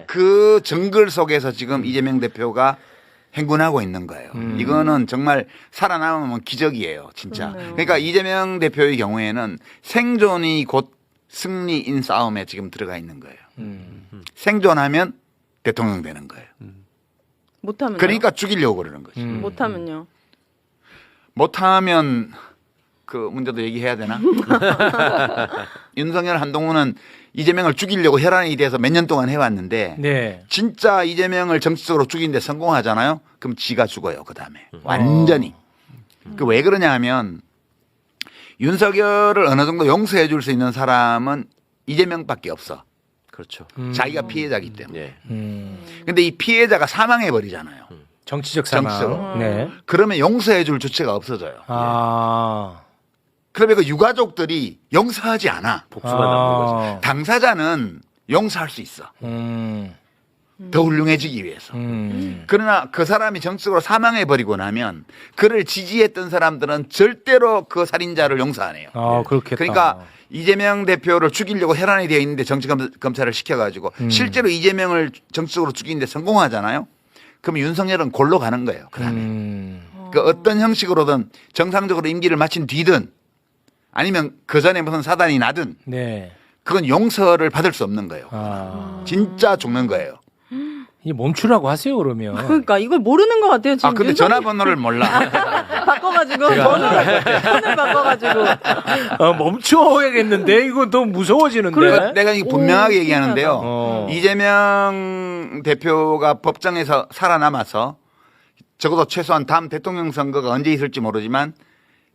그 정글 속에서 지금 이재명 대표가 행군하고 있는 거예요. 이거는 정말 살아남으면 기적이에요, 진짜. 그렇네요. 그러니까 이재명 대표의 경우에는 생존이 곧 승리인 싸움에 지금 들어가 있는 거예요. 생존하면 대통령 되는 거예요. 못하면 그러니까 죽이려고 그러는 거지. 못하면요. 못하면 그 문제도 얘기해야 되나? 윤석열 한동훈은 이재명을 죽이려고 혈안이 돼서 몇 년 동안 해왔는데 네. 진짜 이재명을 정치적으로 죽이는데 성공하잖아요. 그럼 지가 죽어요. 그 다음에 완전히. 그 왜 그러냐 하면 윤석열을 어느 정도 용서해 줄 수 있는 사람은 이재명밖에 없어. 그렇죠. 자기가 피해자이기 때문에. 예. 근데 이 피해자가 사망해 버리잖아요. 정치적 사망. 정치적으로. 네. 그러면 용서해 줄 주체가 없어져요. 아. 그러면 그 유가족들이 용서하지 않아. 복수만 남는 거죠. 당사자는 용서할 수 있어. 더 훌륭해지기 위해서. 그러나 그 사람이 정치적으로 사망해 버리고 나면 그를 지지했던 사람들은 절대로 그 살인자를 용서 안 해요. 아, 그렇겠다. 그러니까 이재명 대표를 죽이려고 혈안이 되어 있는데 정치검찰을 시켜가지고 실제로 이재명을 정치적으로 죽이는데 성공하잖아요. 그럼 윤석열은 골로 가는 거예요. 그다음에 그 어떤 형식으로든 정상적으로 임기를 마친 뒤든 아니면 그 전에 무슨 사단이 나든 네. 그건 용서를 받을 수 없는 거예요. 아. 진짜 죽는 거예요. 이제 멈추라고 하세요, 그러면. 그러니까 이걸 모르는 것 같아요. 지금 아 근데 전화번호를 몰라. 바꿔가지고 번호를 바꿔가지고 멈춰야겠는데 이거 너무 무서워지는데. 그래, 내가 이거 분명하게 오, 얘기하는데요. 어. 이재명 대표가 법정에서 살아남아서 적어도 최소한 다음 대통령 선거가 언제 있을지 모르지만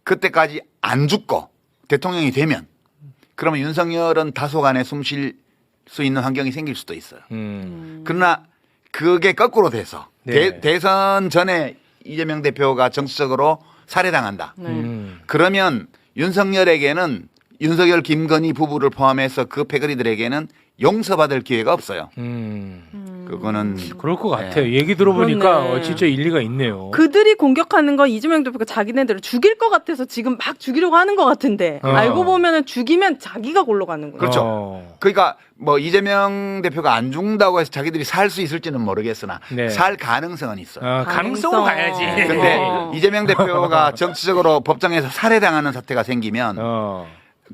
그때까지 안 죽고 대통령이 되면 그러면 윤석열은 다소간에 숨 쉴 수 있는 환경이 생길 수도 있어요. 그러나 그게 거꾸로 돼서 네. 대선 전에 이재명 대표가 정치적으로 살해당한다. 그러면 윤석열에게는 윤석열 김건희 부부를 포함해서 그 패거리들에게는 용서받을 기회가 없어요. 그거는 그럴 것 같아요. 얘기 들어보니까 그렇네. 진짜 일리가 있네요. 그들이 공격하는 거 이재명 대표가 자기네들을 죽일 것 같아서 지금 막 죽이려고 하는 것 같은데 알고 보면은 죽이면 자기가 골로 가는 거예요. 그렇죠. 그러니까 뭐 이재명 대표가 안 죽는다고 해서 자기들이 살 수 있을지는 모르겠으나 네. 살 가능성은 있어요. 가능성으로 가야지. 근데 어. 이재명 대표가 정치적으로 법정에서 살해당하는 사태가 생기면 어.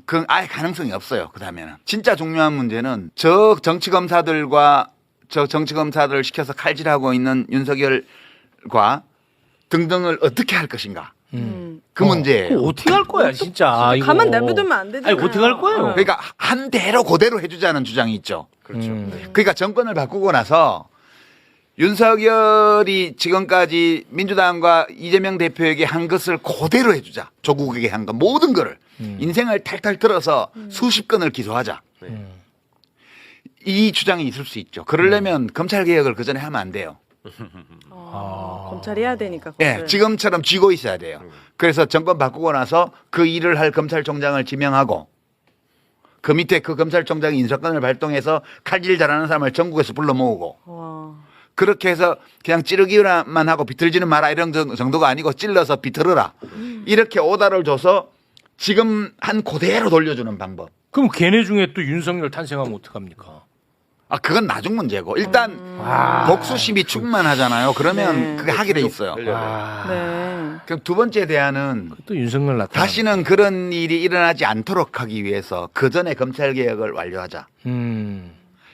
그건 아예 가능성이 없어요. 그 다음에는 진짜 중요한 문제는 저 정치검사들과 저 정치검사들을 시켜서 칼질하고 있는 윤석열과 등등을 어떻게 할 것인가. 그 문제예요. 그거 어떻게 할 거야, 진짜. 이거. 가만 내버두면 안 되잖아요. 아니, 어떻게 할 거예요? 그러니까 한 대로 그대로 해주자는 주장이 있죠. 그렇죠. 그러니까 정권을 바꾸고 나서 윤석열이 지금까지 민주당과 이재명 대표에게 한 것을 그대로 해주자. 조국에게 한 것 모든 거를 인생을 탈탈 틀어서 수십 건을 기소하자. 이 주장이 있을 수 있죠. 그러려면 검찰 개혁을 그 전에 하면 안 돼요. 검찰이 해야 되니까. 예, 그거를. 지금처럼 쥐고 있어야 돼요. 그래서 정권 바꾸고 나서 그 일을 할 검찰총장을 지명하고 그 밑에 그 검찰총장이 인사권을 발동해서 칼질 잘하는 사람을 전국에서 불러 모으고 와. 그렇게 해서 그냥 찌르기만 하고 비틀지는 마라 이런 정도가 아니고 찔러서 비틀어라. 이렇게 오다를 줘서 지금 한 그대로 돌려주는 방법. 그럼 걔네 중에 또 윤석열 탄생하면 어떡합니까? 아, 그건 나중 문제고. 일단 복수심이 충만하잖아요. 그러면 그게 하게 돼 있어요. 네. 그럼 두 번째 대안은 또 윤석열 나타. 다시는 그런 일이 일어나지 않도록 하기 위해서 그 전에 검찰 개혁을 완료하자.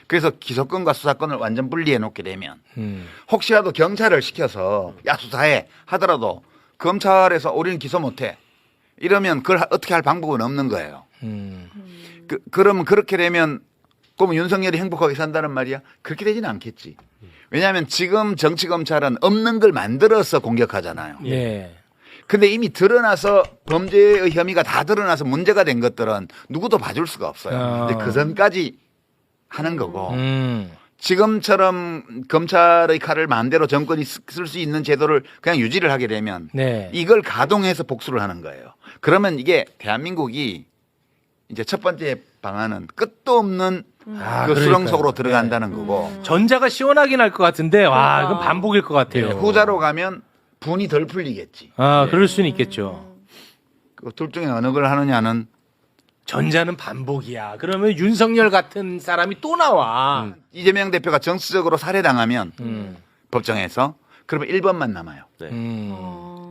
그래서 기소권과 수사권을 완전 분리해 놓게 되면 혹시라도 경찰을 시켜서 야 수사해 하더라도 검찰에서 우리는 기소 못해 이러면 그걸 어떻게 할 방법은 없는 거예요. 그러면 그렇게 되면 그럼 윤석열이 행복하게 산다는 말이야? 그렇게 되지는 않겠지. 왜냐하면 지금 정치검찰은 없는 걸 만들어서 공격하잖아요. 예. 근데 이미 드러나서 범죄의 혐의가 다 드러나서 문제가 된 것들은 누구도 봐줄 수가 없어요. 근데 그 전까지 하는 거고 지금처럼 검찰의 칼을 마음대로 정권이 쓸 수 있는 제도를 그냥 유지를 하게 되면 네. 이걸 가동해서 복수를 하는 거예요. 그러면 이게 대한민국이 이제 첫 번째 방안은 끝도 없는 그 수렁 속으로 들어간다는 거고 전자가 시원하긴 할 것 같은데 와 이건 반복일 것 같아요. 후자로 가면 분이 덜 풀리겠지. 아 그럴 수는 있겠죠. 그둘 중에 어느 걸 하느냐는 전자는 반복이야. 그러면 윤석열 같은 사람이 또 나와. 이재명 대표가 정치적으로 살해당하면 법정에서 그러면 1번만 남아요. 네.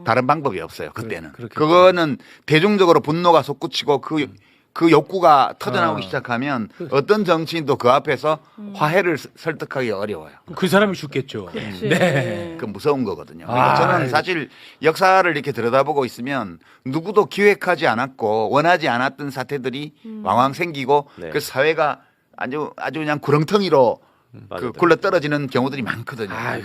다른 방법이 없어요. 그때는. 그렇겠죠. 그거는 대중적으로 분노가 솟구치고 그 욕구가 터져나오기 시작하면 어떤 정치인도 그 앞에서 화해를 설득하기 어려워요. 그 사람이 죽겠죠. 네. 그 무서운 거거든요. 그러니까 아, 저는 사실 역사를 이렇게 들여다보고 있으면 누구도 기획하지 않았고 원하지 않았던 사태들이 왕왕 생기고 네. 그 사회가 아주 그냥 구렁텅이로 맞아요. 굴러 떨어지는 경우들이 많거든요. 아유.